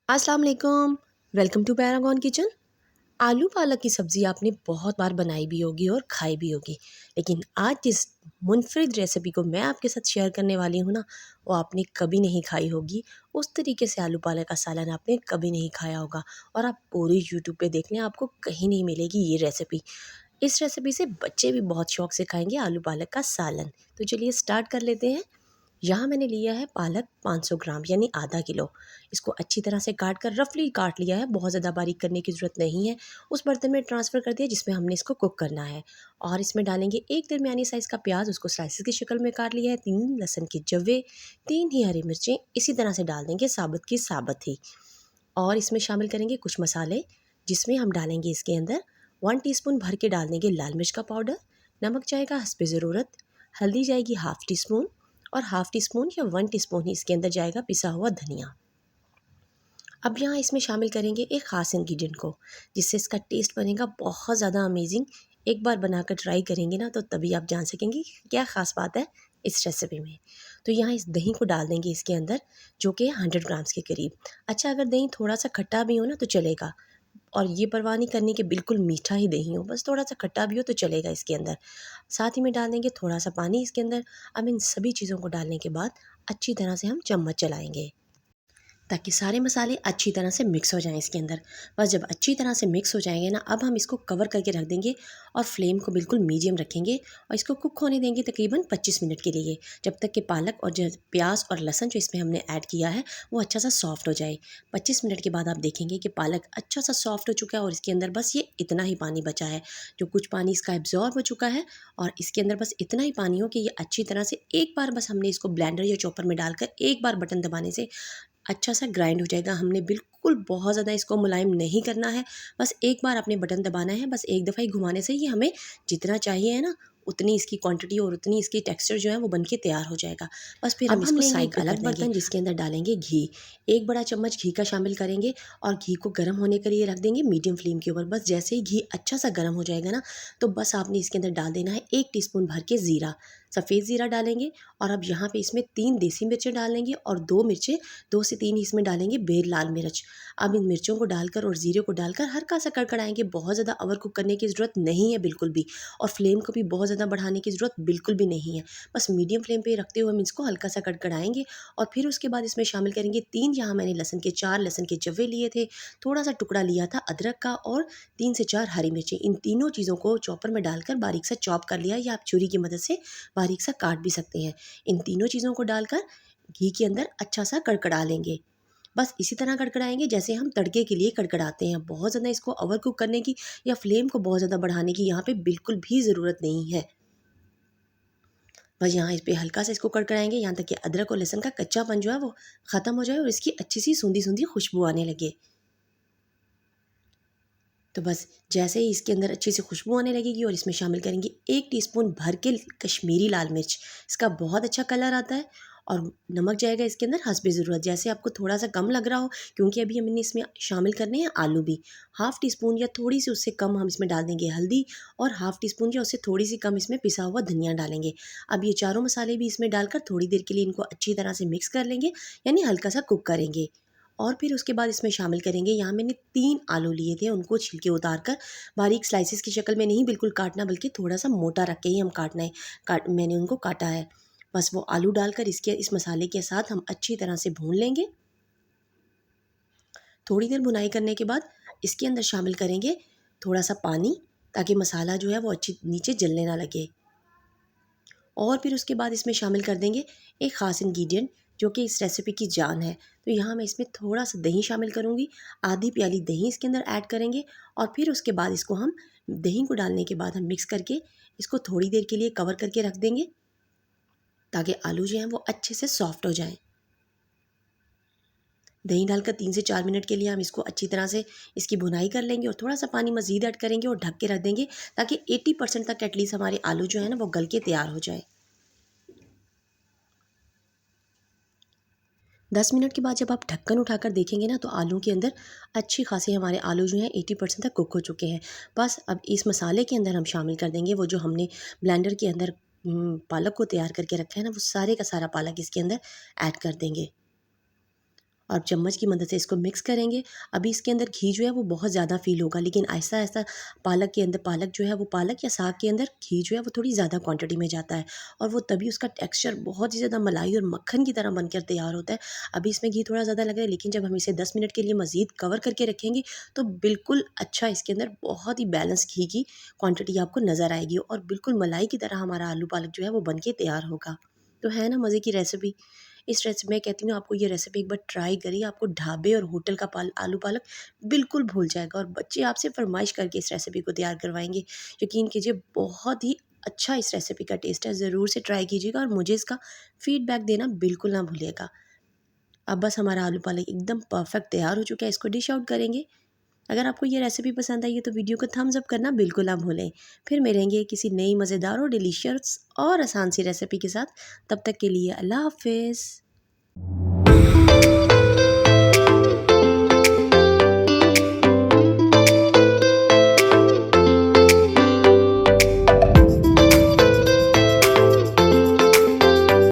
अस्सलाम वालेकुम। Welcome to Paragon kitchen. आलू पालक की सब्ज़ी आपने बहुत बार बनाई भी होगी और खाई भी होगी, लेकिन आज जिस मुनफरिद रेसिपी को मैं आपके साथ शेयर करने वाली हूँ ना, वो आपने कभी नहीं खाई होगी। उस तरीके से आलू पालक का सालन आपने कभी नहीं खाया होगा और आप पूरी यूट्यूब पे देख लें, आपको कहीं नहीं मिलेगी ये रेसिपी। इस रेसिपी से बच्चे भी बहुत शौक से खाएंगे आलू पालक का सालन। तो चलिए स्टार्ट कर लेते हैं। यहाँ मैंने लिया है पालक 500 ग्राम यानी आधा किलो। इसको अच्छी तरह से काट कर रफली काट लिया है, बहुत ज़्यादा बारीक करने की ज़रूरत नहीं है। उस बर्तन में ट्रांसफ़र कर दिया जिसमें हमने इसको कुक करना है। और इसमें डालेंगे एक दरमियानी साइज़ का प्याज, उसको स्लाइसेस की शक्ल में काट लिया है। 3 लहसुन की जवे, 3 ही हरी मिर्चें इसी तरह से डाल देंगे साबुत की साबुत ही। और इसमें शामिल करेंगे कुछ मसाले, जिसमें हम डालेंगे इसके अंदर 1 टीस्पून भर के डाल देंगे लाल मिर्च का पाउडर, नमक जाएगा हस्बे ज़रूरत, हल्दी जाएगी हाफ़ टी स्पून और हाफ़ टी स्पून या 1 टीस्पून ही इसके अंदर जाएगा पिसा हुआ धनिया। अब यहाँ इसमें शामिल करेंगे एक ख़ास इंग्रेडिएंट को, जिससे इसका टेस्ट बनेगा बहुत ज़्यादा अमेजिंग। एक बार बनाकर ट्राई करेंगे ना, तो तभी आप जान सकेंगे कि क्या ख़ास बात है इस रेसिपी में। तो यहाँ इस दही को डाल देंगे इसके अंदर, जो कि 100 ग्राम्स के करीब। अच्छा, अगर दही थोड़ा सा खट्टा भी हो ना तो चलेगा, और ये परवाह नहीं करनी कि बिल्कुल मीठा ही दही हो, बस थोड़ा सा खट्टा भी हो तो चलेगा इसके अंदर। साथ ही में डाल देंगे थोड़ा सा पानी इसके अंदर। अब इन सभी चीज़ों को डालने के बाद अच्छी तरह से हम चम्मच चलाएंगे, ताकि सारे मसाले अच्छी तरह से मिक्स हो जाएं इसके अंदर। बस जब अच्छी तरह से मिक्स हो जाएंगे ना, अब हम इसको कवर करके रख देंगे और फ्लेम को बिल्कुल मीडियम रखेंगे और इसको कुक होने देंगे तकरीबन 25 मिनट के लिए, जब तक कि पालक और जो प्याज और लहसुन जो इसमें हमने ऐड किया है वो अच्छा सा सॉफ्ट हो जाए। 25 मिनट के बाद आप देखेंगे कि पालक अच्छा सा सॉफ्ट हो चुका है और इसके अंदर बस ये इतना ही पानी बचा है, जो कुछ पानी इसका एब्जॉर्ब हो चुका है। और इसके अंदर बस इतना ही पानी हो कि ये अच्छी तरह से एक बार बस हमने इसको ब्लेंडर या चॉपर में डालकर एक बार बटन दबाने से अच्छा सा ग्राइंड हो जाएगा। हमने बिल्कुल बहुत ज़्यादा इसको मुलायम नहीं करना है, बस एक बार आपने बटन दबाना है, बस एक दफ़ा ही घुमाने से ये हमें जितना चाहिए है ना, उतनी इसकी क्वांटिटी और उतनी इसकी टेक्सचर जो है वो बनके तैयार हो जाएगा। बस फिर हम इसको लेंगे साइड एक पे कर अलग देंगे। बर्तन जिसके अंदर डालेंगे घी। 1 बड़ा चम्मच घी का शामिल करेंगे और घी को गर्म होने के लिए रख देंगे मीडियम फ्लेम के ऊपर। बस जैसे ही घी अच्छा सा गर्म हो जाएगा ना, तो बस आपने इसके अंदर डाल देना है 1 टीस्पून भर के ज़ीरा, सफ़ेद ज़ीरा डालेंगे। और अब यहाँ पे इसमें 3 देसी मिर्चें डालेंगे और 2 मिर्चें, 2 से 3 इसमें डालेंगे बेर लाल मिर्च। अब इन मिर्चों को डालकर और ज़ीरे को डालकर हल्का सा कड़कड़ाएंगे, बहुत ज़्यादा ओवर कुक करने की ज़रूरत नहीं है बिल्कुल भी, और फ्लेम को भी बहुत ज़्यादा बढ़ाने की ज़रूरत बिल्कुल भी नहीं है। बस मीडियम फ्लेम पे रखते हुए हम इसको हल्का सा कड़कड़ाएंगे। और फिर उसके बाद इसमें शामिल करेंगे 3, यहाँ मैंने लहसुन के 4 लहसुन के जवे लिए थे, थोड़ा सा टुकड़ा लिया था अदरक का और 3 से 4 हरी मिर्ची। इन तीनों चीज़ों को चॉपर में डालकर बारीक सा चॉप कर लिया, या आप छुरी की मदद से बारीक सा काट भी सकते हैं। इन तीनों चीज़ों को डालकर घी के अंदर अच्छा सा कड़कड़ा लेंगे। बस इसी तरह कड़कड़ाएंगे जैसे हम तड़के के लिए कड़कड़ाते हैं। बहुत ज़्यादा इसको ओवर कुक करने की या फ्लेम को बहुत ज़्यादा बढ़ाने की यहाँ पे बिल्कुल भी ज़रूरत नहीं है। बस यहाँ इस पे हल्का सा इसको कड़कड़ाएंगे, यहाँ तक कि अदरक और लहसुन का कच्चापन जो है वो ख़त्म हो जाए और इसकी अच्छी सी सूंधी सूंधी खुशबू आने लगे। तो बस जैसे ही इसके अंदर अच्छी सी खुशबू आने लगेगी और इसमें शामिल करेंगे 1 टीस्पून भर के कश्मीरी लाल मिर्च, इसका बहुत अच्छा कलर आता है। और नमक जाएगा इसके अंदर हस्बे ज़रूरत, जैसे आपको थोड़ा सा कम लग रहा हो, क्योंकि अभी हमने इसमें शामिल करने हैं आलू भी। हाफ़ टी स्पून या थोड़ी सी उससे कम हम इसमें डाल देंगे हल्दी, और हाफ़ टी स्पून या उससे थोड़ी सी कम इसमें पिसा हुआ धनिया डालेंगे। अब ये चारों मसाले भी इसमें डालकर थोड़ी देर के लिए इनको अच्छी तरह से मिक्स कर लेंगे, यानी हल्का सा कुक करेंगे। और फिर उसके बाद इसमें शामिल करेंगे, यहाँ मैंने 3 आलू लिए थे, उनको छिलके उतार कर बारीक स्लाइसेस की शक्ल में नहीं बिल्कुल काटना, बल्कि थोड़ा सा मोटा रख के ही हम काटना है। मैंने उनको काटा है। बस वो आलू डालकर इस मसाले के साथ हम अच्छी तरह से भून लेंगे। थोड़ी देर भुनाई करने के बाद इसके अंदर शामिल करेंगे थोड़ा सा पानी, ताकि मसाला जो है वो अच्छी नीचे जलने ना लगे। और फिर उसके बाद इसमें शामिल कर देंगे एक ख़ास इंग्रेडिएंट, जो कि इस रेसिपी की जान है। तो यहाँ मैं इसमें थोड़ा सा दही शामिल करूँगी, आधी प्याली दही इसके अंदर ऐड करेंगे। और फिर उसके बाद इसको हम दही को डालने के बाद हम मिक्स करके इसको थोड़ी देर के लिए कवर करके रख देंगे, ताकि आलू जो हैं वो अच्छे से सॉफ्ट हो जाएँ। दही डालकर 3 से 4 मिनट के लिए हम इसको अच्छी तरह से इसकी भुनाई कर लेंगे और थोड़ा सा पानी मज़ीद ऐड करेंगे और ढक के रख देंगे, ताकि 80% तक एटलीस्ट हमारे आलू जो है ना वो गल के तैयार हो जाए। 10 मिनट के बाद जब आप ढक्कन उठाकर देखेंगे ना, तो आलू के अंदर अच्छी खासी हमारे आलू जो हैं 80% तक कुक हो चुके हैं। बस अब इस मसाले के अंदर हम शामिल कर देंगे वो जो हमने ब्लेंडर के अंदर पालक को तैयार करके रखा है ना, वो सारे का सारा पालक इसके अंदर ऐड कर देंगे। और चम्मच की मदद से इसको मिक्स करेंगे। अभी इसके अंदर घी जो है वो बहुत ज़्यादा फ़ील होगा, लेकिन ऐसा ऐसा पालक के अंदर, पालक जो है वो, पालक या साग के अंदर घी जो है वो थोड़ी ज़्यादा क्वांटिटी में जाता है, और वो तभी उसका टेक्सचर बहुत ही ज़्यादा मलाई और मक्खन की तरह बनकर तैयार होता है। अभी इसमें घी थोड़ा ज़्यादा लग रहा है, लेकिन जब हम इसे 10 मिनट के लिए मज़ीद कवर करके रखेंगे तो बिल्कुल अच्छा इसके अंदर बहुत ही बैलेंस घी की क्वांटिटी आपको नज़र आएगी, और बिल्कुल मलाई की तरह हमारा आलू पालक जो है वो बन के तैयार होगा। तो है ना मज़े की रेसिपी। इस रेसिपी मैं कहती हूँ आपको, ये रेसिपी एक बार ट्राई करिए, आपको ढाबे और होटल का आलू पालक बिल्कुल भूल जाएगा, और बच्चे आपसे फरमाइश करके इस रेसिपी को तैयार करवाएंगे। यकीन कीजिए बहुत ही अच्छा इस रेसिपी का टेस्ट है। ज़रूर से ट्राई कीजिएगा और मुझे इसका फीडबैक देना बिल्कुल ना भूलिएगा। अब बस हमारा आलू पालक एकदम परफेक्ट तैयार हो चुका है, इसको डिश आउट करेंगे। अगर आपको ये रेसिपी पसंद आई है तो वीडियो को थम्स अप करना बिल्कुल ना भूलें। फिर मिलेंगे किसी नई मज़ेदार और डिलीशियस और आसान सी रेसिपी के साथ। तब तक के लिए अल्लाह हाफ़िज़।